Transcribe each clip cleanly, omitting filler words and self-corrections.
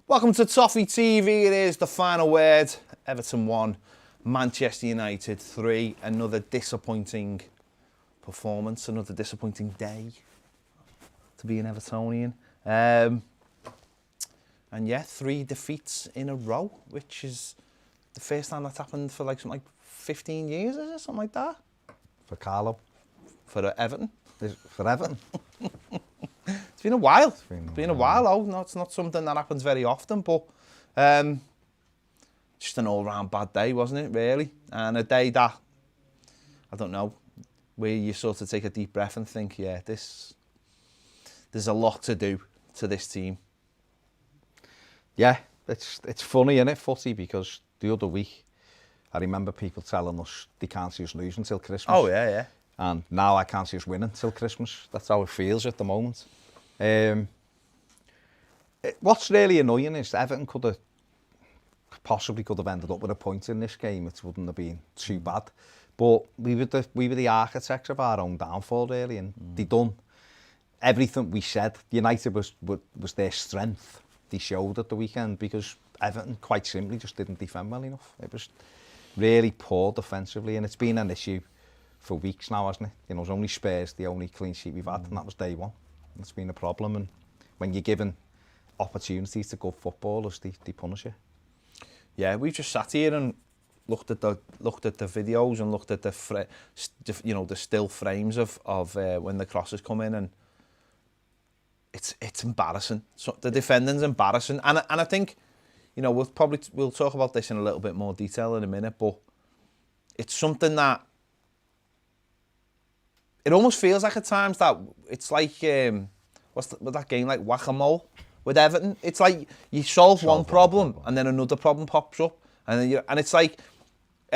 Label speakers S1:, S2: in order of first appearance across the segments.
S1: Welcome to Toffee TV. It is the final word. Everton 1, Manchester United 3. Another disappointing performance, another disappointing day to be an Evertonian. And yeah, 3 defeats in a row, which is the first time that's happened for like something like 15 years, is it? Something like that?
S2: For Carlo.
S1: For Everton.
S2: For Everton.
S1: It's been a while. It's been a while. Oh, no, it's not something that happens very often, but just an all-round bad day, wasn't it, really? And a day that, I don't know, where you sort of take a deep breath and think, yeah, there's a lot to do to this team.
S2: Yeah, it's funny, isn't it, footy, because the other week, I remember people telling us they can't see us lose until Christmas.
S1: Oh, yeah, yeah.
S2: And now I can't see us winning until Christmas. That's how it feels at the moment. What's really annoying is Everton possibly could have ended up with a point in this game. It wouldn't have been too bad. But we were the architects of our own downfall, really, and they done everything we said. United was their strength. They showed at the weekend because Everton quite simply just didn't defend well enough. It was really poor defensively, and it's been an issue for weeks now, hasn't it? You know, it's only Spurs the only clean sheet we've had, and that was day one. It's been a problem, and when you're given opportunities to good footballers, they punish you. Yeah,
S1: we've just sat here and looked at the videos and looked at the still frames of when the crosses come in, and it's embarrassing. So the defending's embarrassing, and I think, you know, we'll talk about this in a little bit more detail in a minute, but it's something that it almost feels like at times that it's like what's that game like whack-a-mole with Everton? It's like you solve one problem and then another problem pops up, and then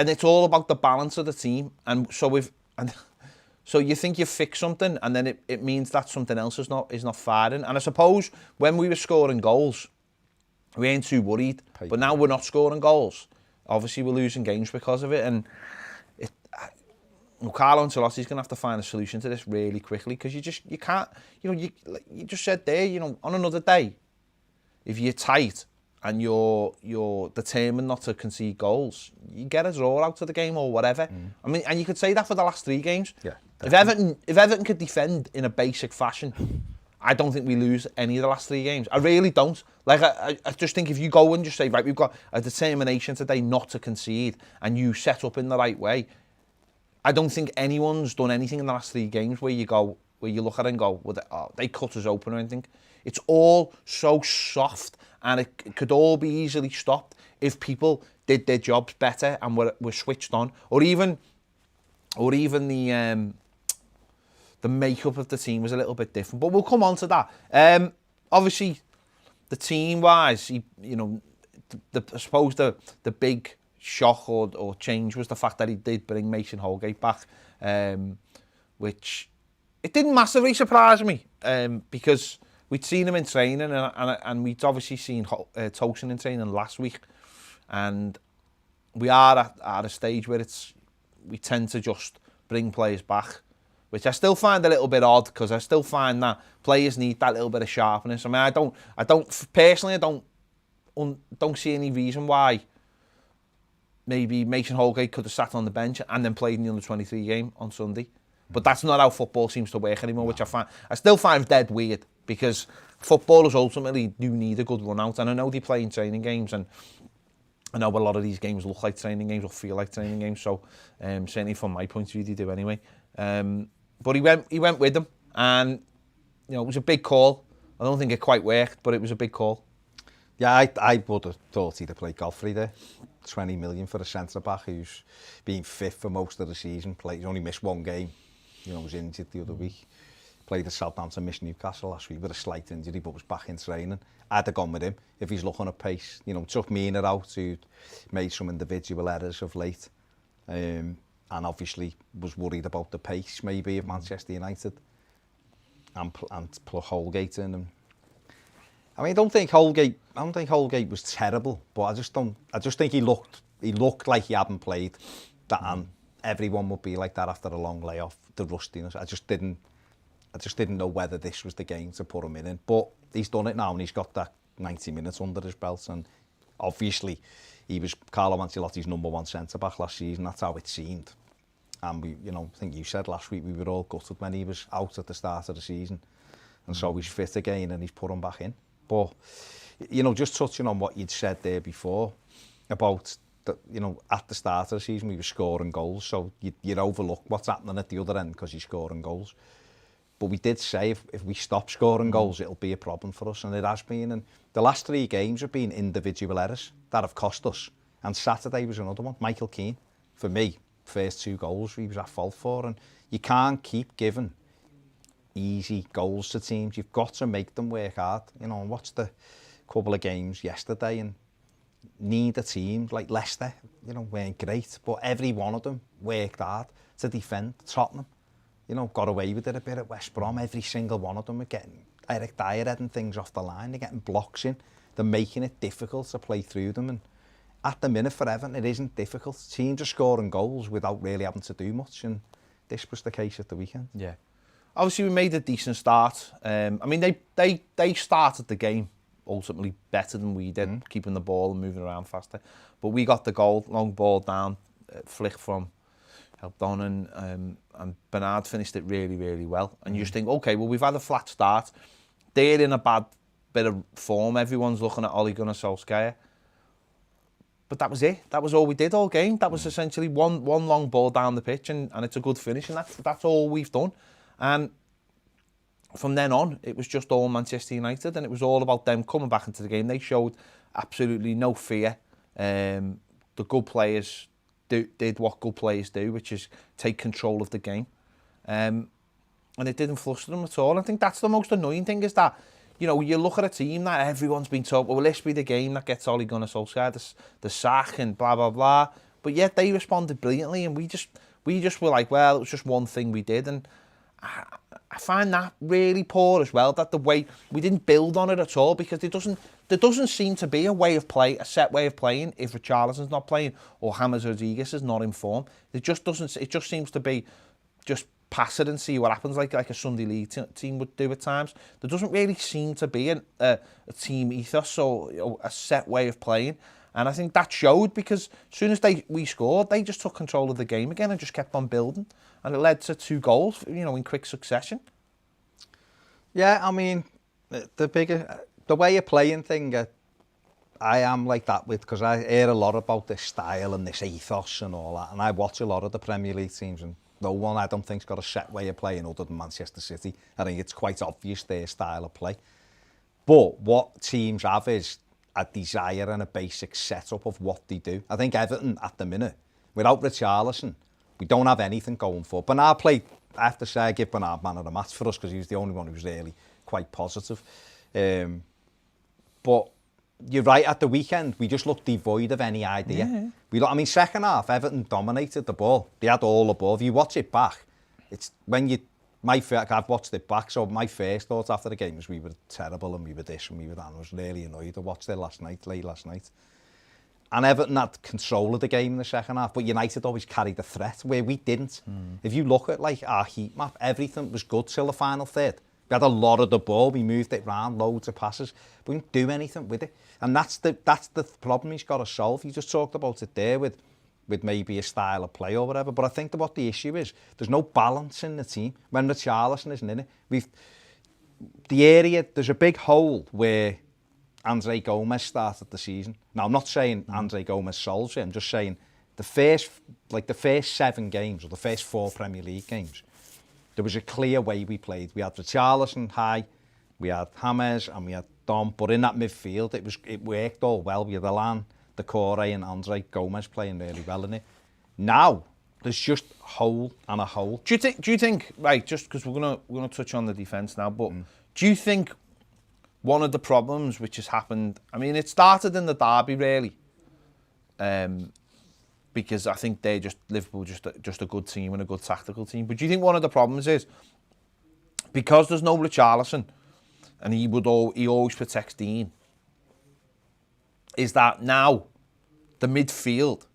S1: it's all about the balance of the team. And so so you think you fix something, and then it means that something else is not firing. And I suppose when we were scoring goals, we ain't too worried. But now we're not scoring goals. Obviously, we're losing games because of it, and Carlo Ancelotti's going to have to find a solution to this really quickly, because you can't, you know, you just said there, you know, on another day, if you're tight and you're determined not to concede goals, you get a draw out of the game or whatever. I mean, and you could say that for the last 3 games. Yeah. If Everton could defend in a basic fashion, I don't think we lose any of the last 3 games. I really don't. Like, I just think if you go and just say, right, we've got a determination today not to concede, and you set up in the right way, I don't think anyone's done anything in the last 3 games where you look at it and go, well, they cut us open or anything. It's all so soft, and it could all be easily stopped if people did their jobs better and were switched on, or even the makeup of the team was a little bit different. But we'll come on to that. Obviously, the team-wise, I suppose the big shock or change was the fact that he did bring Mason Holgate back, which it didn't massively surprise me, because we'd seen him in training, and we'd obviously seen Tosin in training last week, and we are at a stage where we tend to just bring players back, which I still find a little bit odd, because I still find that players need that little bit of sharpness. I mean, I don't personally don't see any reason why maybe Mason Holgate could have sat on the bench and then played in the under-23 game on Sunday. But that's not how football seems to work anymore, which I still find dead weird, because footballers ultimately do need a good run out. And I know they play in training games, and I know a lot of these games look like training games or feel like training games. So certainly from my point of view, they do anyway. But he went with them, and you know, it was a big call. I don't think it quite worked, but it was a big call.
S2: Yeah, I would have thought he'd have played Godfrey there. 20 million for a centre-back who's been fit for most of the season. He's only missed 1 game. You know, was injured the other week. Played at Southampton, missed Newcastle last week with a slight injury, but was back in training. I'd have gone with him if he's looking at pace. You know, took Mina out, who made some individual errors of late. And obviously was worried about the pace, maybe, of Manchester United. And put Holgate in. And I mean, I don't think Holgate was terrible, but I just think he looked like he hadn't played. And everyone would be like that after a long layoff. The rustiness. I just didn't know whether this was the game to put him in. But he's done it now, and he's got that 90 minutes under his belt, and obviously he was Carlo Ancelotti's #1 centre-back last season. That's how it seemed. And we, you know, I think you said last week we were all gutted when he was out at the start of the season. And so he's fit again and he's put him back in. But, you know, just touching on what you'd said there before about, you know, at the start of the season we were scoring goals. So you'd overlook what's happening at the other end because you're scoring goals. But we did say if we stop scoring goals, it'll be a problem for us. And it has been. And the last 3 games have been individual errors that have cost us. And Saturday was another one. Michael Keane, for me, first 2 goals he was at fault for. And you can't keep giving easy goals to teams. You've got to make them work hard. You know, I watched a couple of games yesterday and neither team, like Leicester, you know, weren't great, but every one of them worked hard to defend. Tottenham, you know, got away with it a bit at West Brom. Every single one of them are getting Eric Dyer heading things off the line. They're getting blocks in. They're making it difficult to play through them. And at the minute for Everton, it isn't difficult. Teams are scoring goals without really having to do much. And this was the case at the weekend.
S1: Yeah. Obviously, we made a decent start. I mean, they started the game ultimately better than we did, keeping the ball and moving around faster. But we got the goal, long ball down, flick from helped on, and Bernard finished it really, really well. And you just think, okay, well, we've had a flat start. They're in a bad bit of form. Everyone's looking at Ole Gunnar Solskjaer. But that was it. That was all we did all game. That was essentially one long ball down the pitch, and it's a good finish, and that's all we've done. And from then on, it was just all Manchester United, and it was all about them coming back into the game. They showed absolutely no fear. The good players did what good players do, which is take control of the game. And it didn't fluster them at all. I think that's the most annoying thing, is that, you know, you look at a team that everyone's been told, well, this be the game that gets Ole Gunnar Solskjaer the sack and blah, blah, blah. But yet they responded brilliantly, and we just were like, well, it was just one thing we did. And I find that really poor as well, that the way we didn't build on it at all, because there doesn't seem to be a set way of playing if Richarlison's not playing or James Rodriguez is not in form. It just seems to be just pass it and see what happens, like a Sunday League team would do at times. There doesn't really seem to be a team ethos or a set way of playing. And I think that showed, because as soon as we scored, they just took control of the game again and just kept on building. And it led to 2 goals, you know, in quick succession.
S2: Yeah, I mean, the way you're playing thing, I am like that with, because I hear a lot about this style and this ethos and all that. And I watch a lot of the Premier League teams, and no one I don't think's got a set way of playing other than Manchester City. I think it's quite obvious their style of play. But what teams have is a desire and a basic setup of what they do. I think Everton, at the minute, without Richarlison, we don't have anything going for. Bernard played, I have to say, I give Bernard man of the match for us, because he was the only one who was really quite positive. But you're right, at the weekend, we just looked devoid of any idea. Yeah. I mean, second half, Everton dominated the ball. They had all the ball. If you watch it back, it's when you... I've watched it back, so my first thoughts after the game was we were terrible and we were this and we were that. I was really annoyed. I watched it late last night. And Everton had control of the game in the second half, but United always carried the threat, where we didn't. If you look at like our heat map, everything was good till the final third. We had a lot of the ball, we moved it round, loads of passes, but we didn't do anything with it. And that's the problem he's got to solve. You just talked about it there with maybe a style of play or whatever, but I think that what the issue is, there's no balance in the team. When Richarlison isn't in it, there's a big hole where Andre Gomez started the season. Now, I'm not saying Andre Gomez solves it. I'm just saying the first 7 games, or the first 4 Premier League games, there was a clear way we played. We had Richarlison high, we had James, and we had Dom. But in that midfield, it worked all well. We had Alan, Decore, and Andre Gomez playing really well in it. Now there's just hole and a hole.
S1: Do you think right? Just because we're gonna touch on the defence now, but do you think one of the problems which has happened, I mean, it started in the derby really, because I think Liverpool just a good team and a good tactical team. But do you think one of the problems is because there's no Richarlison and he always protects Dean, is that now the midfield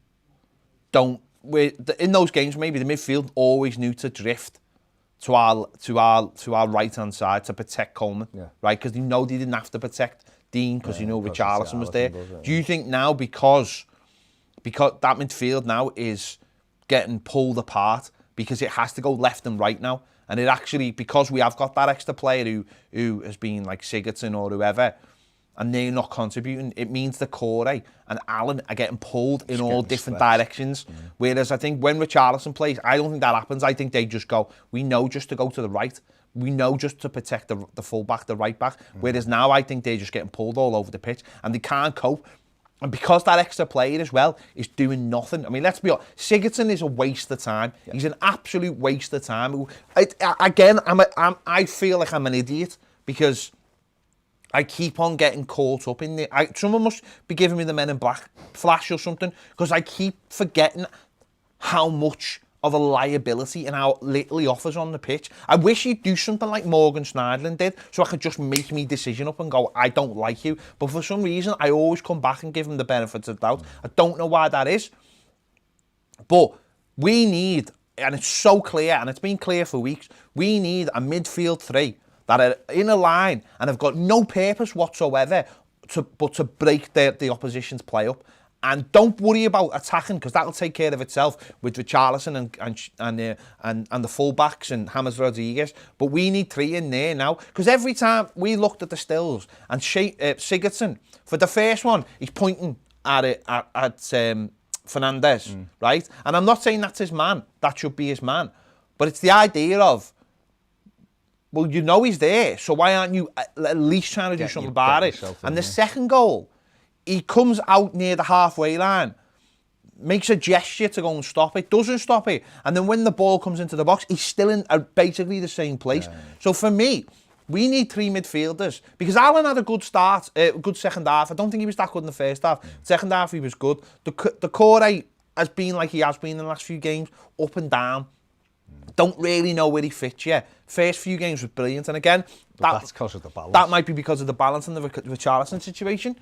S1: in those games maybe the midfield always knew to drift to our right hand side to protect Coleman, right? Because they know they didn't have to protect Dean because you know
S2: because
S1: Richarlison was there.
S2: Richarlison does it,
S1: Do you think now because that midfield now is getting pulled apart because it has to go left and right now, and it actually, because we have got that extra player who has been like Sigurdsson or whoever, and they're not contributing, it means the Corey and Allen are getting pulled in all different directions. Whereas I think when Richarlison plays, I don't think that happens. I think they just go, we know just to go to the right. We know just to protect the full-back, the right-back. Whereas now I think they're just getting pulled all over the pitch and they can't cope. And because that extra player as well is doing nothing. I mean, let's be honest, Sigurdsson is a waste of time. Yeah. He's an absolute waste of time. I feel like I'm an idiot because I keep on getting caught up in the... someone must be giving me the Men in Black flash or something, because I keep forgetting how much of a liability and how little he offers on the pitch. I wish he'd do something like Morgan Schneiderlin did, so I could just make me decision up and go, I don't like you. But for some reason, I always come back and give him the benefit of the doubt. I don't know why that is. But we need, and it's so clear, and it's been clear for weeks, we need a midfield three that are in a line and have got no purpose whatsoever but to break the opposition's play up. And don't worry about attacking, because that'll take care of itself with Richarlison and the full-backs and James Rodriguez. But we need three in there now, because every time we looked at the stills and Sigurdsson, for the first one, he's pointing at Fernandes, right? And I'm not saying that's his man. That should be his man. But it's the idea of, well, you know he's there, so why aren't you at least trying to do something about it? And the second goal, he comes out near the halfway line, makes a gesture to go and stop it, doesn't stop it, and then when the ball comes into the box, he's still in basically the same place. Yeah. So for me, we need three midfielders, because Allen had a good start, good second half. I don't think he was that good in the first half. Second half, he was good. The Corey has been like he has been in the last few games, up and down. Don't really know where he fits yet. First few games was brilliant, and again,
S2: that's because of the balance.
S1: That might be because of the balance in the Richarlison situation.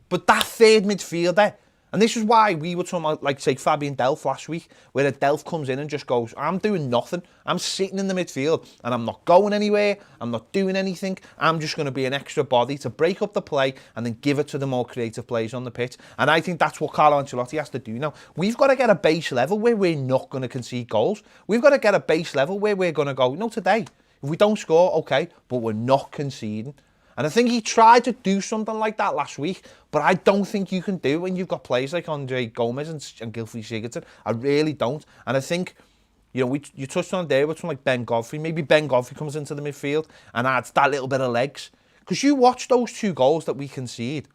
S1: But that third midfielder, and this is why we were talking about, like, say, Fabian Delph last week, where Delph comes in and just goes, I'm doing nothing. I'm sitting in the midfield and I'm not going anywhere. I'm not doing anything. I'm just going to be an extra body to break up the play and then give it to the more creative players on the pitch. And I think that's what Carlo Ancelotti has to do now. We've got to get a base level where we're not going to concede goals. We've got to get a base level where we're going to go, no, today, if we don't score, okay, but we're not conceding. And I think he tried to do something like that last week, but I don't think you can do when you've got players like Andre Gomez and Gylfi Sigurdsson. I really don't. And I think, you know, you touched on there with someone like Ben Godfrey. Maybe Ben Godfrey comes into the midfield and adds that little bit of legs. Because you watch those two goals that we concede.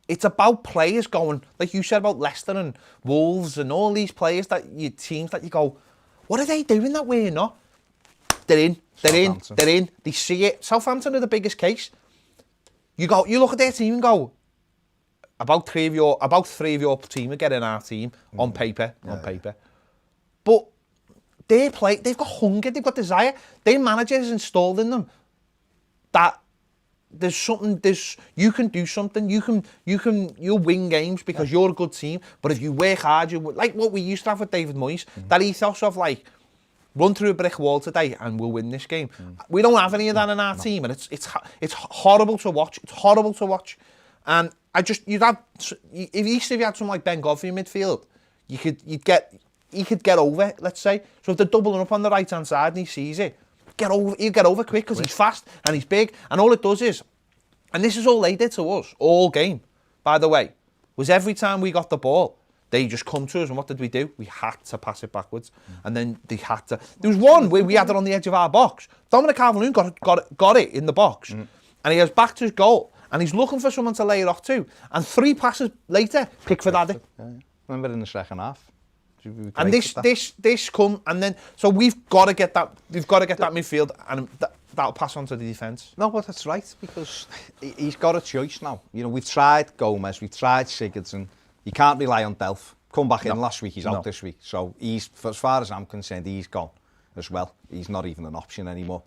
S1: It's about players going, like you said about Leicester and Wolves and all these players, teams that you go, what are they doing that we're not? They're in. They see it. Southampton are the biggest case. You look at their team and go, about three of your team are getting our team on paper. But they've got hunger, they've got desire. Their manager has installed in them that you can do something. You'll win games because you're a good team. But if you work hard, like what we used to have with David Moyes, that ethos of like, run through a brick wall today and we'll win this game. We don't have any of that in our team, and it's horrible to watch. It's horrible to watch. And if you had someone like Ben Godfrey in midfield, he could get over, let's say. So if they're doubling up on the right hand side and he sees it, he'll get over quick because he's fast and he's big. And all it does is, and this is all they did to us all game, by the way, was every time we got the ball, they just come to us, and what did we do? We had to pass it backwards, and then they had to. There was one where we had it on the edge of our box. Dominic Calvert-Lewin got it in the box, and he goes back to his goal, and he's looking for someone to lay it off to. And 3 passes later, Pickford had it.
S2: Remember in the second half.
S1: And this come, and then so we've got to get that. We've got to get that midfield, and that'll pass on to the defence.
S2: No, but that's right, because he's got a choice now. You know, we've tried Gomez, we've tried Sigurdsson. You can't rely on Delph. Come back in last week, he's out this week. So he's, as far as I'm concerned, he's gone as well. He's not even an option anymore.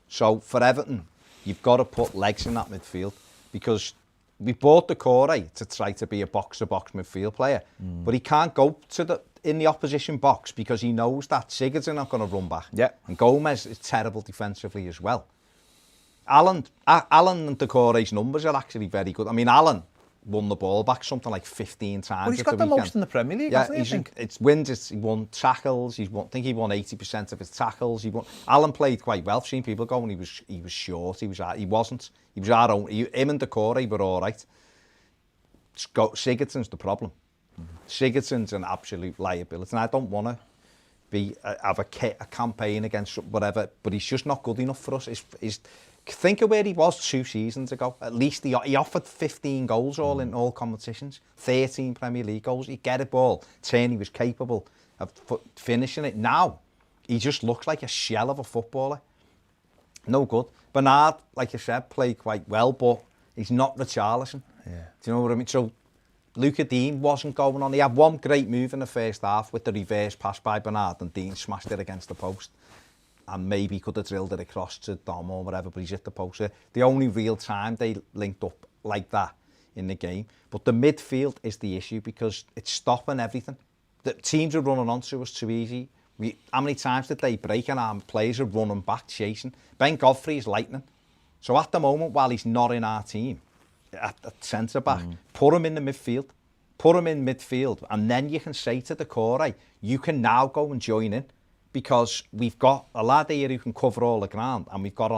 S2: So for Everton, you've got to put legs in that midfield, because we bought the Corey to try to be a box-to-box midfield player, but he can't go in the opposition box because he knows that Sigurdsson not going to run back. Yeah. And Gomez is terrible defensively as well. Alan and Decore's numbers are actually very good. I mean, Alan won the ball back something like 15 times.
S1: Well, he's got the most in the Premier League, hasn't he, I think?
S2: It's wins, he won tackles, I think he won 80% of his tackles. Alan played quite well. I've seen people go and he was short, he wasn't. He was our own, him and Decore were all right. Sigurdsson's the problem. Sigurdsson's an absolute liability, and I don't want to have a campaign against whatever, but he's just not good enough for us. Think of where he was 2 seasons ago. At least he offered 15 goals all in all competitions, 13 Premier League goals. He'd get a ball, he was capable of finishing it. Now, he just looks like a shell of a footballer. No good. Bernard, like you said, played quite well, but he's not Richarlison. Yeah. Do you know what I mean? So, Luca Dean wasn't going on. He had one great move in the first half with the reverse pass by Bernard, and Dean smashed it against the post. And maybe could have drilled it across to Dom or whatever, but he's hit the post. The only real time they linked up like that in the game. But the midfield is the issue because it's stopping everything. The teams are running onto us too easy. How many times did they break and our players are running back, chasing? Ben Godfrey is lightning. So at the moment, while he's not in our team, at centre-back, put him in the midfield. Put him in midfield. And then you can say to Decore, you can now go and join in. Because we've got a lad here who can cover all the ground, and we've got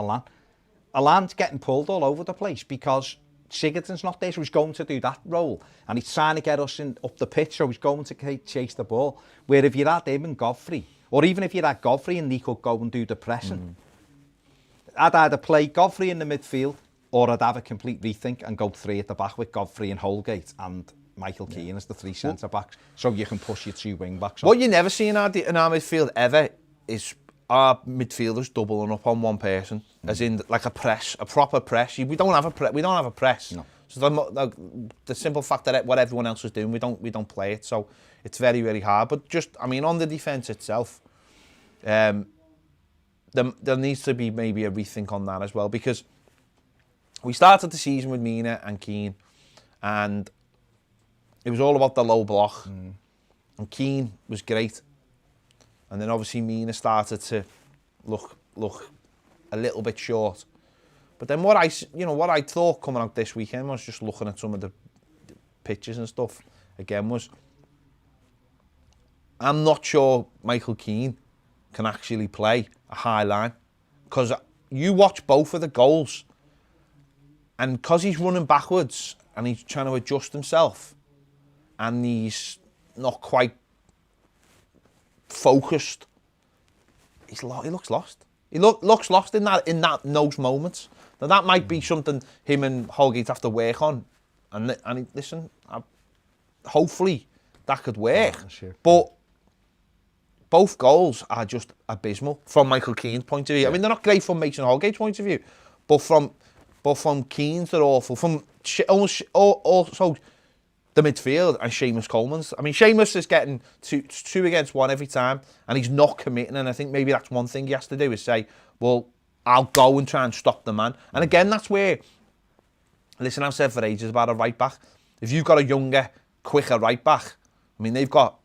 S2: Alan's getting pulled all over the place because Sigurdsson's not there, so he's going to do that role, and he's trying to get us up the pitch, so he's going to chase the ball. Where if you had him and Godfrey, or even if you had Godfrey and he could go and do the pressing, I'd either play Godfrey in the midfield, or I'd have a complete rethink and go 3 at the back with Godfrey and Holgate and Michael Keane as the 3 centre-backs, so you can push your 2 wing-backs.
S1: What you never see in our midfield ever is our midfielders doubling up on one person, as in like a proper press. We don't have a press. No. So the simple fact that what everyone else is doing, we don't play it. So it's very, very hard. But on the defence itself, there needs to be maybe a rethink on that as well, because we started the season with Mina and Keane, and it was all about the low block, and Keane was great, and then obviously Mina started to look a little bit short. But then what I thought coming out this weekend was, just looking at some of the pictures and stuff again, was I'm not sure Michael Keane can actually play a high line, because you watch both of the goals, and because he's running backwards and he's trying to adjust himself, and he's not quite focused, he looks lost. He looks lost in those moments. Now that might be something him and Holgate have to work on. And listen, hopefully that could work. Yeah, sure. But both goals are just abysmal from Michael Keane's point of view. Yeah. I mean, they're not great from Mason Holgate's point of view, but from Keane's, they're awful. From almost also the midfield and Seamus Coleman's. I mean, Seamus is getting 2 against 1 every time, and he's not committing. And I think maybe that's one thing he has to do, is say, well, I'll go and try and stop the man. And again, that's where, listen, I've said for ages about a right back. If you've got a younger, quicker right back, I mean, they've got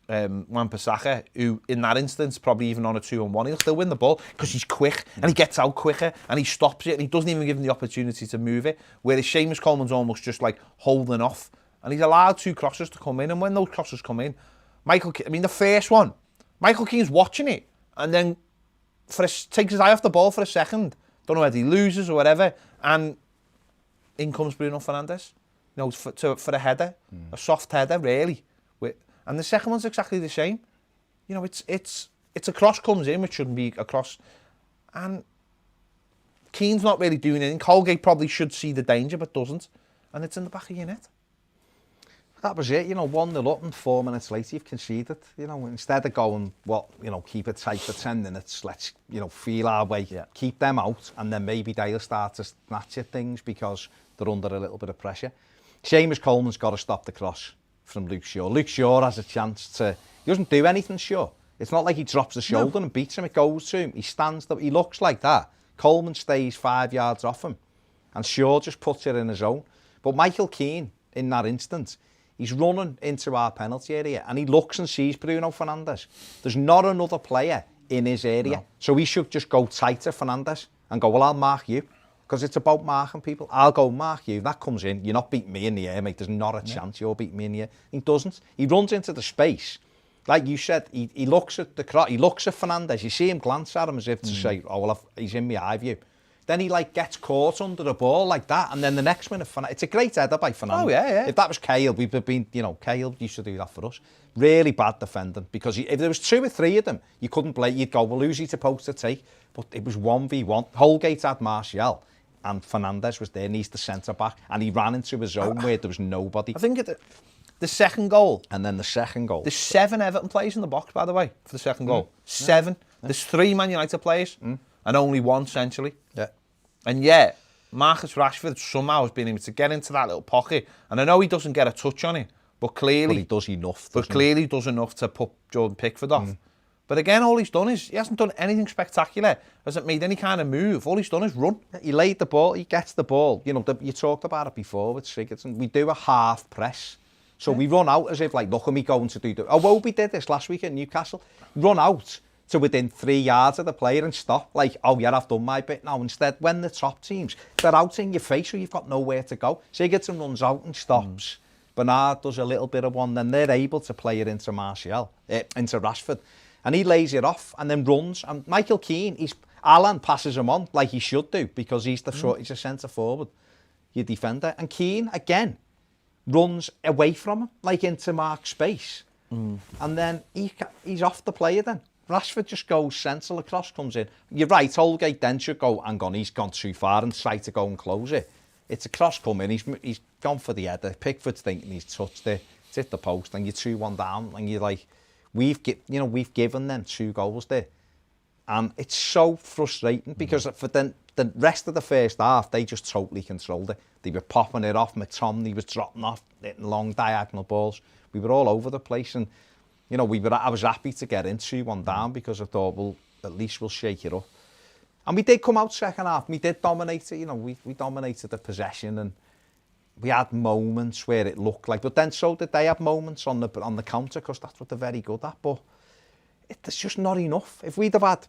S1: Wan-Bissaka, who in that instance, probably even on a 2-on-1, he'll still win the ball because he's quick and he gets out quicker and he stops it and he doesn't even give him the opportunity to move it. Whereas Seamus Coleman's almost just like holding off, and he's allowed 2 crosses to come in. And when those crosses come in, the first one, Michael Keane's watching it and then takes his eye off the ball for a second. Don't know whether he loses or whatever, and in comes Bruno Fernandes, for a header, a soft header, really. And the second one's exactly the same. It's a cross comes in, which shouldn't be a cross, and Keane's not really doing anything. Holgate probably should see the danger, but doesn't, and it's in the back of your net.
S2: That was it, 1-0 up and 4 minutes later you've conceded. Instead of going, keep it tight for 10 minutes, let's, feel our way, keep them out, and then maybe they'll start to snatch at things because they're under a little bit of pressure. Seamus Coleman's got to stop the cross from Luke Shaw. Luke Shaw has a chance to... He doesn't do anything, Shaw. It's not like he drops the shoulder and beats him. It goes to him. He stands up. He looks like that. Coleman stays 5 yards off him, and Shaw just puts it in his own. But Michael Keane, in that instance, he's running into our penalty area and he looks and sees Bruno Fernandes. There's not another player in his area. No. So he should just go tight to Fernandes and go, well, I'll mark you. because it's about marking people. I'll go mark you. That comes in. You're not beating me in the air, mate. There's not a chance you're beating me in the air. He doesn't. He runs into the space. Like you said, he looks at he looks at Fernandes. You see him glance at him as if to say, "Oh well, he's in my eye view." Then he like gets caught under the ball like that, and then the next minute, it's a great header by Fernandes.
S1: Oh yeah.
S2: If that was Cahill, we'd have been, Cahill used to do that for us. Really bad defending, because if there was 2 or 3 of them, you couldn't play. You'd go, well, who's he supposed to take? But it was 1v1. Holgate had Martial, and Fernandes was there, and he's the centre back, and he ran into a zone where there was nobody.
S1: I think the second goal.
S2: And then the second goal.
S1: There's 7 Everton players in the box, by the way, for the second goal. 7. There's 3 Man United players, and only 1 essentially.
S2: Yeah.
S1: And yet, Marcus Rashford somehow has been able to get into that little pocket. And I know he doesn't get a touch on it, but clearly...
S2: But he does enough.
S1: But clearly he does enough to put Jordan Pickford off. But again, all he's done is, he hasn't done anything spectacular. Hasn't made any kind of move. All he's done is run.
S2: He laid the ball, he gets the ball. You talked about it before with Sigurdsson. We do a half press. So we run out as if, like, look at me going to do... Iwobi did this last week at Newcastle. Run out to within 3 yards of the player and stop. Like, oh yeah, I've done my bit now. Instead, when the top teams, they're out in your face, so you've got nowhere to go. Sigurdsson runs out and stops. Bernard does a little bit of one, then they're able to play it into into Rashford. And he lays it off and then runs. And Michael Keane, Alan passes him on like he should do, because he's he's a centre forward, your defender. And Keane, again, runs away from him, like into mark space. And then he's off the player then. Rashford just goes central, across comes in. You're right, Holgate then should go, hang on, he's gone too far and try to go and close it. It's a cross coming, he's gone for the header. Pickford's thinking he's touched it, it's hit the post, and you're 2-1 down, and you're like, we've given them 2 goals there. And it's so frustrating, because for the rest of the first half, they just totally controlled it. They were popping it off, McTominay was dropping off, hitting long diagonal balls. We were all over the place, and I was happy to get in 2-1 down, because I thought, well, at least we'll shake it up. And we did come out second half. We did dominate it. We dominated the possession, and we had moments where it looked like. But then so did they have moments on the counter, because that's what they're very good at. But it's just not enough. If we'd have had,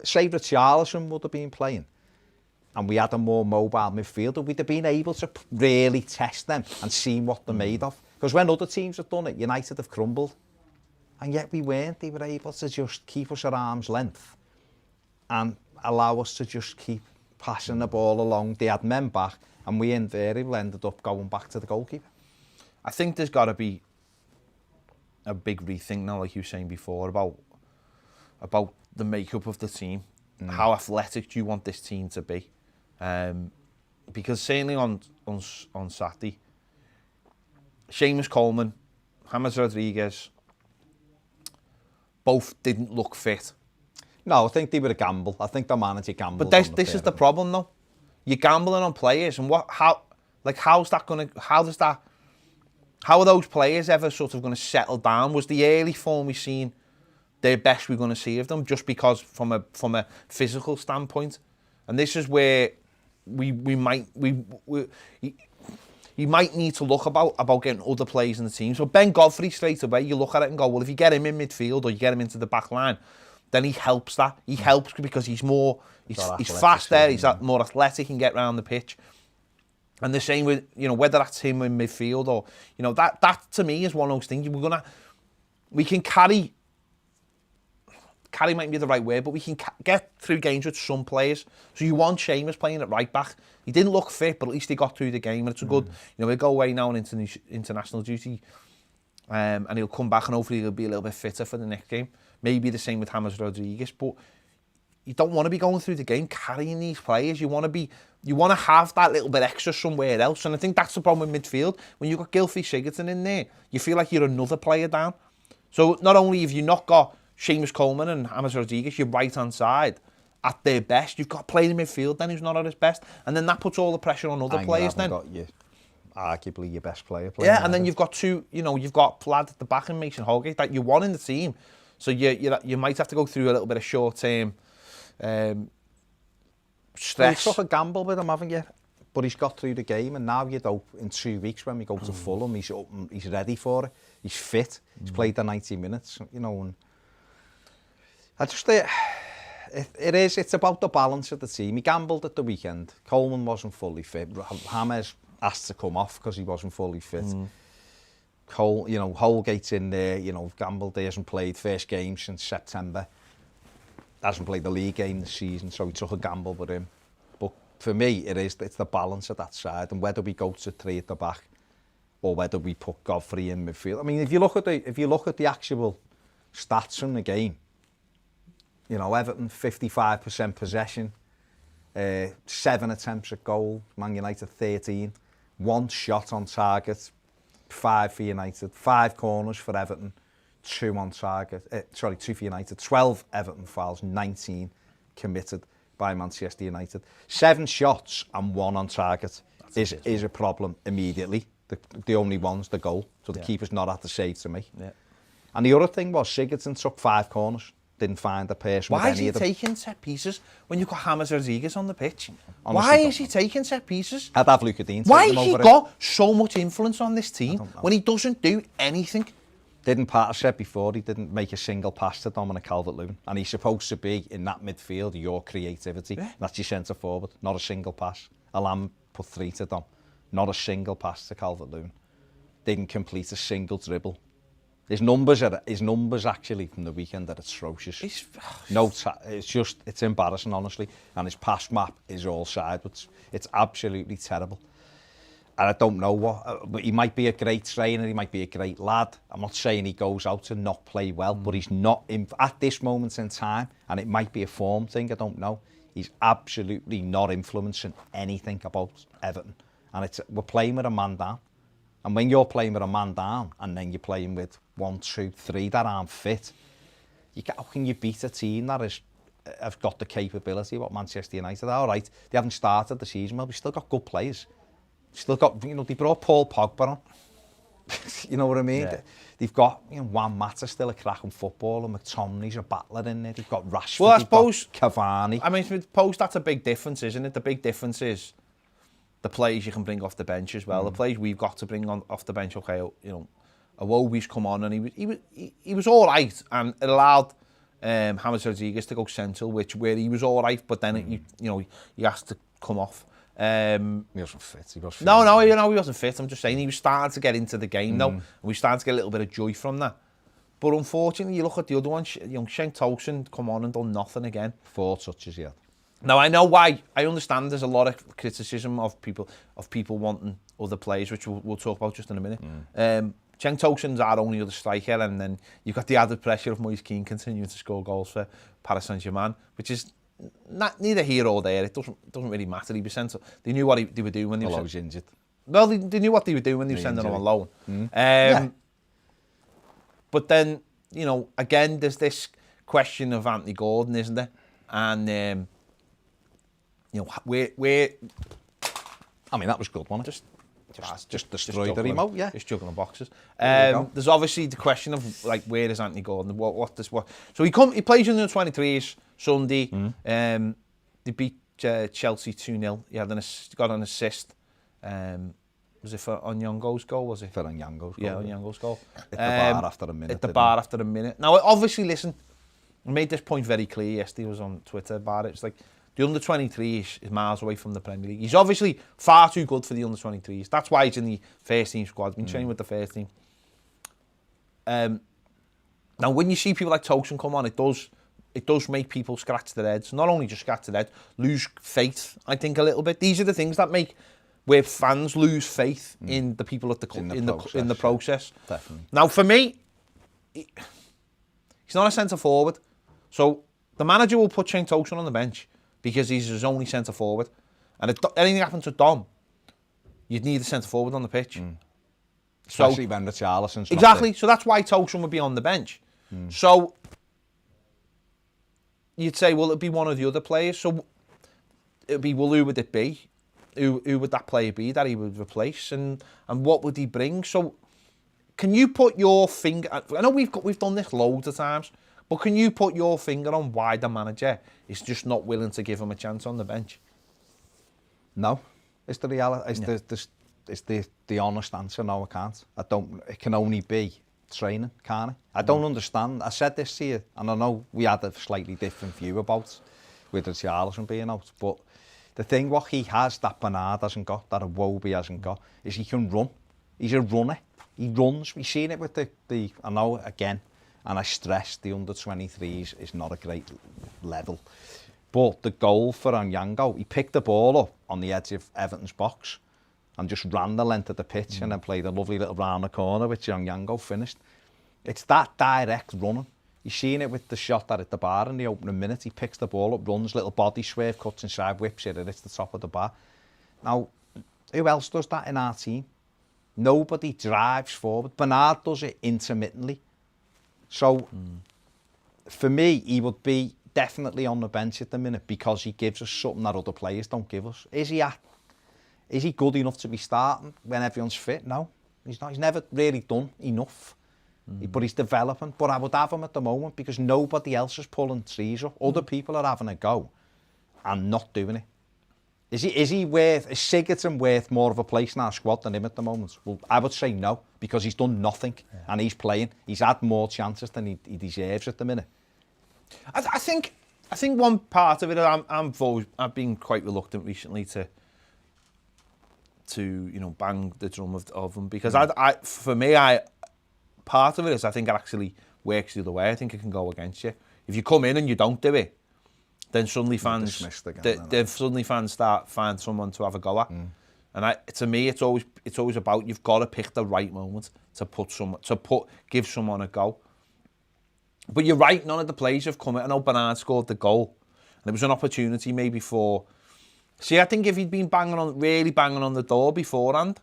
S2: say Richarlison would have been playing, and we had a more mobile midfielder, we'd have been able to really test them and see what they're made of. Because when other teams have done it, United have crumbled. And yet we weren't. They were able to just keep us at arm's length and allow us to just keep passing the ball along. They had men back, and we invariably ended up going back to the goalkeeper.
S1: I think there's got to be a big rethink now, like you were saying before, about the makeup of the team. How athletic do you want this team to be? Because certainly on Saturday, Seamus Coleman, James Rodriguez, both didn't look fit.
S2: No, I think they were a gamble. I think the manager gambled.
S1: But this is the problem, though. You're gambling on players, and how are those players ever sort of going to settle down? Was the early form we've seen their best we're going to see of them, just because from a physical standpoint? And this is where you might need to look about getting other players in the team. So Ben Godfrey, straight away, you look at it and go, well, if you get him in midfield or you get him into the back line, then he helps that. He helps because he's faster, he's more athletic, he can get around the pitch. And the same with, whether that's him in midfield or, that to me is one of those things. We can carry might be the right word, but we can get through games with some players. So you want Seamus playing at right back. He didn't look fit, but at least he got through the game, and it's a good, he'll go away now on international duty, and he'll come back, and hopefully he'll be a little bit fitter for the next game. Maybe the same with James Rodriguez, but you don't want to be going through the game carrying these players. You want to have that little bit extra somewhere else, and I think that's the problem with midfield. When you've got Gylfi Sigurdsson in there, you feel like you're another player down. So not only have you not got Seamus Coleman and James Rodriguez, your right-hand side, at their best, you've got a player in midfield then who's not at his best, and then that puts all the pressure on other players then.
S2: Arguably your best player.
S1: Yeah, and then you've got you've got lad at the back in Mason Holgate that you want in the team. So you might have to go through a little bit of short-term stress.
S2: You took a gamble with him, haven't you? But he's got through the game, and now in 2 weeks when we go to Fulham, he's up and he's ready for it. He's fit. He's played the 90 minutes, and I just It's about the balance of the team. He gambled at the weekend. Coleman wasn't fully fit. Hammers asked to come off because he wasn't fully fit. Holgate's in there, gambled. He hasn't played first game since September. Hasn't played the league game this season, so he took a gamble with him. But for me, it's the balance of that side, and whether we go to 3 at the back or whether we put Godfrey in midfield. I mean, if you look at the actual stats from the game, Everton 55% possession, 7 attempts at goal, Man United 13, 1 shot on target, 5 for United, 5 corners for Everton, 2 on target, 2 for United, 12 Everton fouls, 19 committed by Manchester United. 7 shots and 1 on target is a problem immediately. The only one's the goal, so the keeper's not had to save to me. Yeah. And the other thing was Sigurdsson took 5 corners, didn't find a person.
S1: Why is he taking set pieces when you've got James Rodriguez on the pitch? Honestly, why is he taking set pieces?
S2: I'd have Luca Dean.
S1: Why has he got so much influence on this team when he doesn't do anything?
S2: Didn't Parker said before, he didn't make a single pass to Dominic Calvert-Lewin, and he's supposed to be in that midfield, your creativity. Yeah. That's your centre forward, not a single pass. Alam put 3 to Dom, not a single pass to Calvert-Lewin. Didn't complete a single dribble. His numbers actually from the weekend are atrocious. It's embarrassing, honestly. And his pass map is all sideways. It's absolutely terrible. And I don't know but he might be a great trainer, he might be a great lad. I'm not saying he goes out to not play well, but he's not, at this moment in time, and it might be a form thing, I don't know, he's absolutely not influencing anything about Everton. And we're playing with a man down. And when you're playing with a man down, and then you're playing with 1, 2, 3 that aren't fit, how can you beat a team that have got the capability of what Manchester United are? All right, they haven't started the season well, we've still got good players. Still got, they brought Paul Pogba on. You know what I mean? Yeah. They've got, Juan Mata still a cracking footballer, McTominay's a battler in there, they've got Rashford, well, I suppose, Cavani.
S1: I mean, I suppose that's a big difference, isn't it? The big difference is the players you can bring off the bench as well. The players we've got to bring off the bench, okay, Iwobi's come on and he was all right, and it allowed James Rodriguez to go central, where he was all right, but then he has to come off.
S2: He wasn't fit.
S1: No, he wasn't fit. I'm just saying he was starting to get into the game now, and we started to get a little bit of joy from that. But unfortunately, you look at the other one, Shane Tosun come on and done nothing again.
S2: 4 touches yet.
S1: Now I know why. I understand there's a lot of criticism of people wanting other players, which we'll talk about just in a minute. Shane Tosun's our only other striker, and then you've got the added pressure of Moise Kean continuing to score goals for Paris Saint-Germain, which is neither here or there. It doesn't really matter. He was sent. They knew what they were doing when they were
S2: injured.
S1: Well, they knew what they were doing when they were sending him on loan. But then, again, there's this question of Anthony Gordon, isn't there? And where.
S2: I mean, that was good, wasn't it? Just destroyed the remote, yeah.
S1: Just juggling boxes. There's obviously the question of where is Anthony Gordon? So he plays in the 23s Sunday. They beat Chelsea 2-0. He got an assist. Was it for Onyango's goal? Was it
S2: for Onyango's goal?
S1: Yeah, Onyango's goal.
S2: At the bar after a minute.
S1: At the bar after a minute. Now, obviously, listen. I made this point very clear yesterday. I was on Twitter about it. It's like, the under-23s is miles away from the Premier League. He's obviously far too good for the under-23s. That's why he's in the first team squad. He's been training with the first team. Now, when you see people like Tosun come on, it does make people scratch their heads. Not only just scratch their head, lose faith, I think, a little bit. These are the things that make where fans lose faith in the people at in the process.
S2: Definitely.
S1: Now, for me, he's not a centre-forward. So the manager will put Shane Tosun on the bench because he's his only centre-forward. And if anything happened to Dom, you'd need a centre-forward on the pitch.
S2: Especially when Richarlison's
S1: exactly. So that's why Tosun would be on the bench. So you'd say, well, it'd be one of the other players. So it'd be, well, who would it be? Who would that player be that he would replace? And what would he bring? So can you put your finger... I know we've done this loads of times, but can you put your finger on why the manager is just not willing to give him a chance on the bench?
S2: No. It's the reality. It's the honest answer. No, I can't. It can only be training, can't he? I don't understand. I said this to you, and I know we had a slightly different view about with the Richarlison being out, but the thing what he has that Bernard hasn't got, that Iwobi hasn't got, is he can run. He's a runner. He runs. We've seen it with the I know, again, and I stress the under-23s is not a great level. But the goal for Onyango, he picked the ball up on the edge of Everton's box and just ran the length of the pitch and then played a lovely little round the corner, which Onyango finished. It's that direct running. You've seen it with the shot that at the bar in the opening minute. He picks the ball up, runs, little body swerve, cuts inside, whips it, and it's the top of the bar. Now, who else does that in our team? Nobody drives forward. Bernard does it intermittently. So, for me, he would be definitely on the bench at the minute because he gives us something that other players don't give us. Is he good enough to be starting when everyone's fit? No, he's not. He's never really done enough. But he's developing. But I would have him at the moment because nobody else is pulling trees up. Other people are having a go and not doing it. Is Sigurdsson worth more of a place in our squad than him at the moment? Well, I would say no, because he's done nothing and he's playing. He's had more chances than he deserves at the minute.
S1: I think one part of it, I've been quite reluctant recently to bang the drum of them because for me, part of it is I think it actually works the other way. I think it can go against you. If you come in and you don't do it, then suddenly fans find someone to have a go at. And to me, it's always about you've got to pick the right moment to give someone a go. But you're right, none of the players have come in. I know Bernard scored the goal, and it was an opportunity maybe for. See, I think if he'd been really banging on the door beforehand,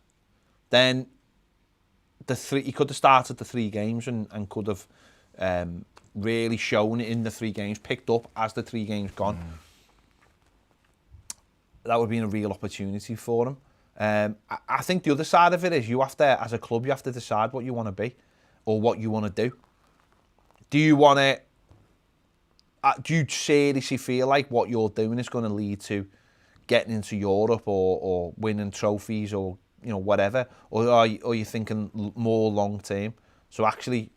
S1: then he could have started the 3 games and could have really shown it in the 3 games, picked up as the 3 games gone. That would have been a real opportunity for him. I think the other side of it is you have to, as a club, you have to decide what you want to be or what you want to do. Do you want to? Do you seriously feel like what you're doing is going to lead to getting into Europe or winning trophies or whatever, or are you thinking more long term? So actually,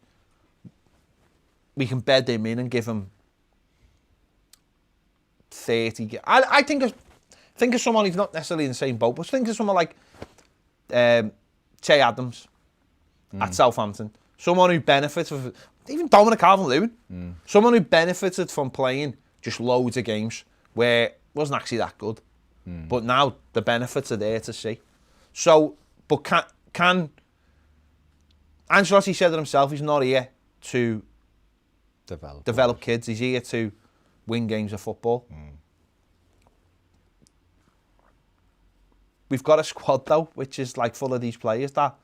S1: we can bed him in and give him 30. I think of someone who's not necessarily in the same boat, but think of someone like Che Adams at Southampton. Someone who benefits from, even Dominic Calvert-Lewin, someone who benefited from playing just loads of games where it wasn't actually that good. But now the benefits are there to see. So, but can Ancelotti said it himself, he's not here to develop kids, he's here to win games of football. We've got a squad though, which is like full of these players that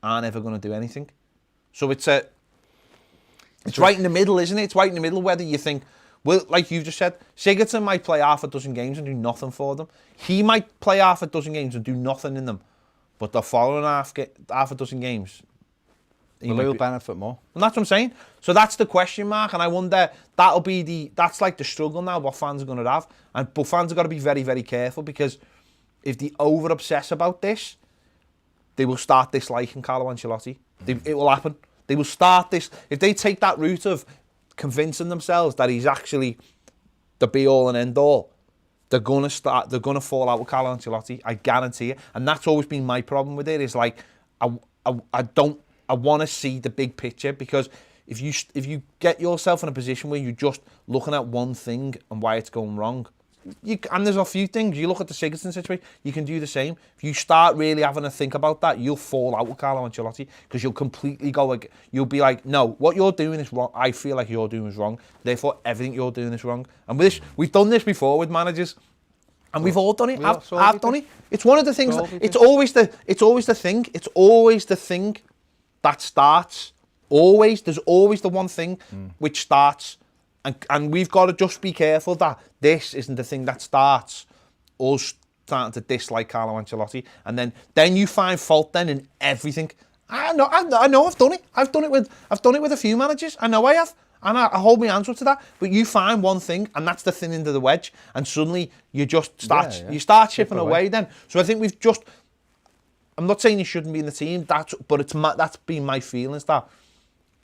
S1: aren't ever going to do anything. So it's right in the middle, isn't it? It's right in the middle whether you think, well, like you just said, Sigurdsson might play half a dozen games and do nothing for them. He might play half a dozen games and do nothing in them. But the following half a dozen games,
S2: he'll benefit more.
S1: And that's what I'm saying. So that's the question mark, and I wonder, that's like the struggle now, what fans are going to have. But fans have got to be very, very careful, because if they over-obsess about this, they will start disliking Carlo Ancelotti. It will happen. They will start this. If they take that route of convincing themselves that he's actually the be-all and end-all, they're going to fall out with Carlo Ancelotti. I guarantee it. And that's always been my problem with it. Is like, I want to see the big picture, because if you get yourself in a position where you're just looking at one thing and why it's going wrong, and there's a few things. You look at the Sigurdsson situation, you can do the same. If you start really having to think about that, you'll fall out with Carlo Ancelotti, because you'll completely you'll be like, no, what you're doing is wrong. I feel like you're doing is wrong. Therefore, everything you're doing is wrong. And with this, we've done this before with managers, and we've all done it. I've done it. It's one of the things. It's always the thing. It's always the thing that starts. Always, there's always the one thing which starts. And we've got to just be careful that this isn't the thing that starts us starting to dislike Carlo Ancelotti, and then you find fault then in everything. I know I've done it. I've done it with a few managers. I know I have, and I hold my answer to that. But you find one thing, and that's the thin end of the wedge, and suddenly you just start chipping away. Then, so I think we've just. I'm not saying you shouldn't be in the team. That's been my feelings, that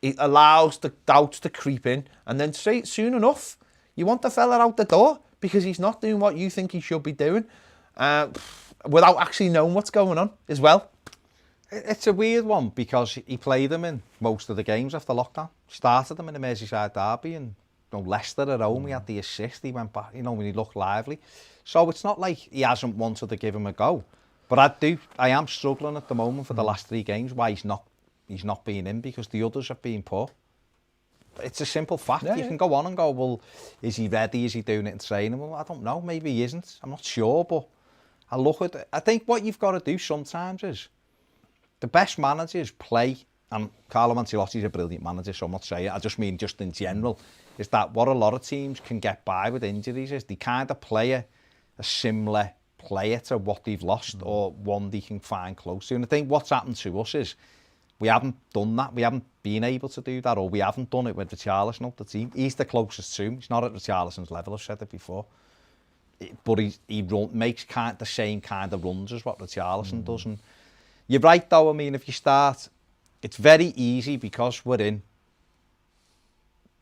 S1: it allows the doubts to creep in, and then soon enough, you want the fella out the door because he's not doing what you think he should be doing, without actually knowing what's going on as well.
S2: It's a weird one because he played them in most of the games after lockdown. Started them in the Merseyside derby, and Leicester at home, he had the assist, he went back, when he looked lively. So it's not like he hasn't wanted to give him a go. But I am struggling at the moment for the last 3 games why he's not being in, because the others have been poor. It's a simple fact. You can go on and go, well, is he ready? Is he doing it in training? Well, I don't know. Maybe he isn't. I'm not sure, but I think what you've got to do sometimes is the best managers play, and Carlo Ancelotti's a brilliant manager, so I'm not saying it, I just mean just in general, is that what a lot of teams can get by with injuries is they kind of play a similar player to what they've lost or one they can find close to. And I think what's happened to us is we haven't done that. We haven't been able to do that, or we haven't done it with Richarlison up the team. He's the closest to him. He's not at Richarlison's level, I've said it before. But he makes the same kind of runs as what Richarlison does. And you're right, though. I mean, if you start, it's very easy because we're in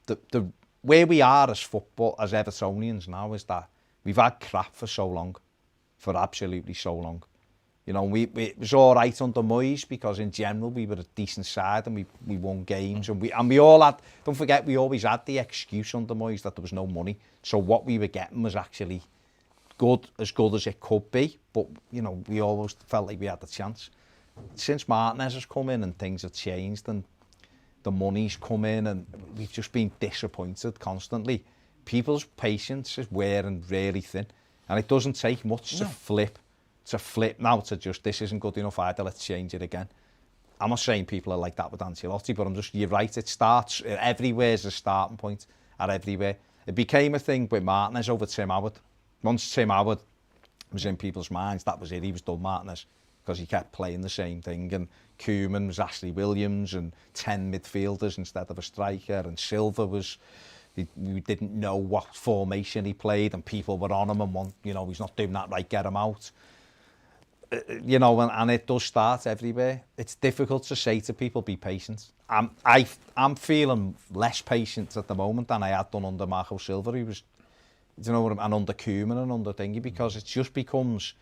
S2: the where we are as football, as Evertonians now, is that we've had crap for so long, for absolutely so long. It was all right under Moyes because in general we were a decent side and we won games and we all had. Don't forget, we always had the excuse under Moyes that there was no money, so what we were getting was actually good as it could be. But we always felt like we had the chance. Since Martinez has come in and things have changed and the money's come in and we've just been disappointed constantly. People's patience is wearing really thin, and it doesn't take much to flip now to just, this isn't good enough either, let's change it again. I'm not saying people are like that with Ancelotti, but you're right, it starts everywhere as a starting point at everywhere. It became a thing with Martinez over Tim Howard. Once Tim Howard was in people's minds, that was it, he was done, Martinez, because he kept playing the same thing, and Koeman was Ashley Williams and 10 midfielders instead of a striker, and Silva was, we didn't know what formation he played, and people were on him and he's not doing that right, get him out. And it does start everywhere. It's difficult to say to people, be patient. I'm feeling less patient at the moment than I had done under Marco Silva. He was, and under Koeman and under Thingy, because it just becomes,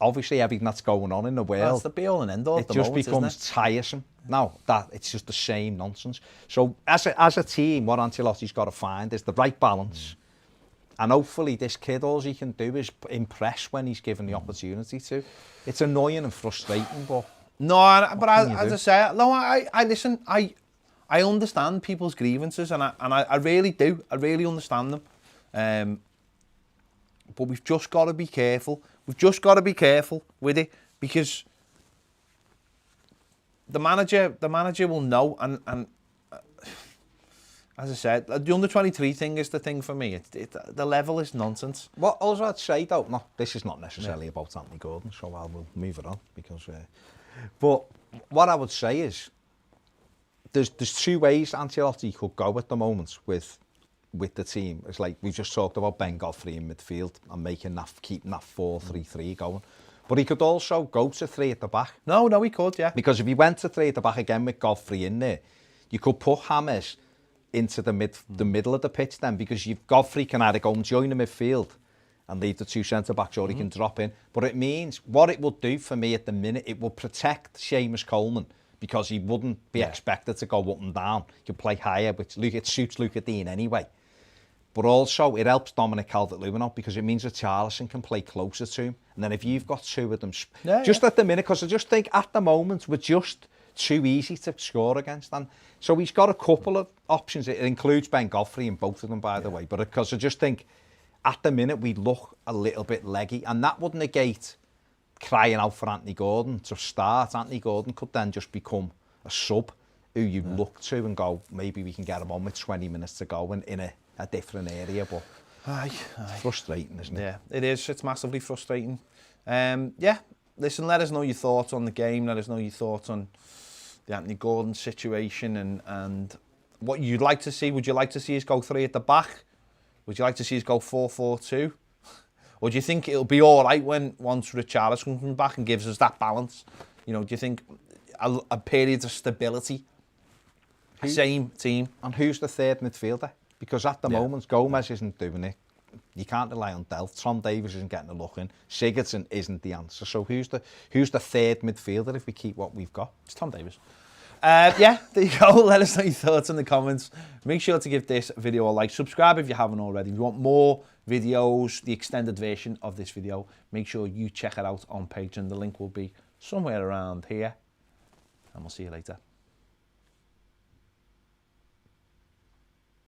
S2: obviously everything that's going on in the world.
S1: That's the be all and end all.
S2: It just becomes tiresome. Now that it's just the same nonsense. So as a team, what Ancelotti's got to find is the right balance. And hopefully this kid, all he can do is impress when he's given the opportunity to. It's annoying and frustrating, but...
S1: No, but as I say, no, I listen, I understand people's grievances, and I really do. I really understand them. But we've just got to be careful. We've just got to be careful with it, because the manager will know, and as I said, the under-23 thing is the thing for me. The level is nonsense.
S2: What also I'd say, though, no, this is not necessarily about Anthony Gordon, so I will move it on, because... but what I would say is, there's 2 ways Ancelotti could go at the moment with the team. It's like we just talked about Ben Godfrey in midfield and keeping that 4-3-3 going. But he could also go to 3 at the back.
S1: No, he could, yeah.
S2: Because if he went to 3 at the back again with Godfrey in there, you could put James into the middle of the pitch then, because Godfrey can either go and join the midfield and leave the 2 centre-backs, or he can drop in. But it means, what it will do for me at the minute, it will protect Seamus Coleman, because he wouldn't be expected to go up and down. He can play higher, which it suits Luca Dean anyway. But also, it helps Dominic Calvert-Lewin out, because it means that Richarlison can play closer to him. And then if you've got 2 of them, at the minute, because I just think at the moment, we're just too easy to score against. And so he's got a couple of options. It includes Ben Godfrey in both of them, by the way. But because I just think at the minute we look a little bit leggy, and that would negate crying out for Anthony Gordon to start. Anthony Gordon could then just become a sub who you look to and go, maybe we can get him on with 20 minutes to go in a different area. But it's frustrating, isn't it?
S1: Yeah, it is. It's massively frustrating. Listen, let us know your thoughts on the game. Let us know your thoughts on the Anthony Gordon situation and what you'd like to see. Would you like to see us go 3 at the back? Would you like to see us go 4-4-2? Or do you think it'll be all right once Richarlison comes back and gives us that balance? Do you think a period of stability Same team.
S2: And who's the third midfielder? Because at the moment, Gomez isn't doing it. You can't rely on Delph. Tom Davies isn't getting a look in. Sigurdsson isn't the answer. So who's the third midfielder if we keep what we've got?
S1: It's Tom Davies. Yeah, there you go. Let us know your thoughts in the comments. Make sure to give this video a like. Subscribe if you haven't already. If you want more videos, the extended version of this video, make sure you check it out on Patreon. The link will be somewhere around here. And we'll see you later.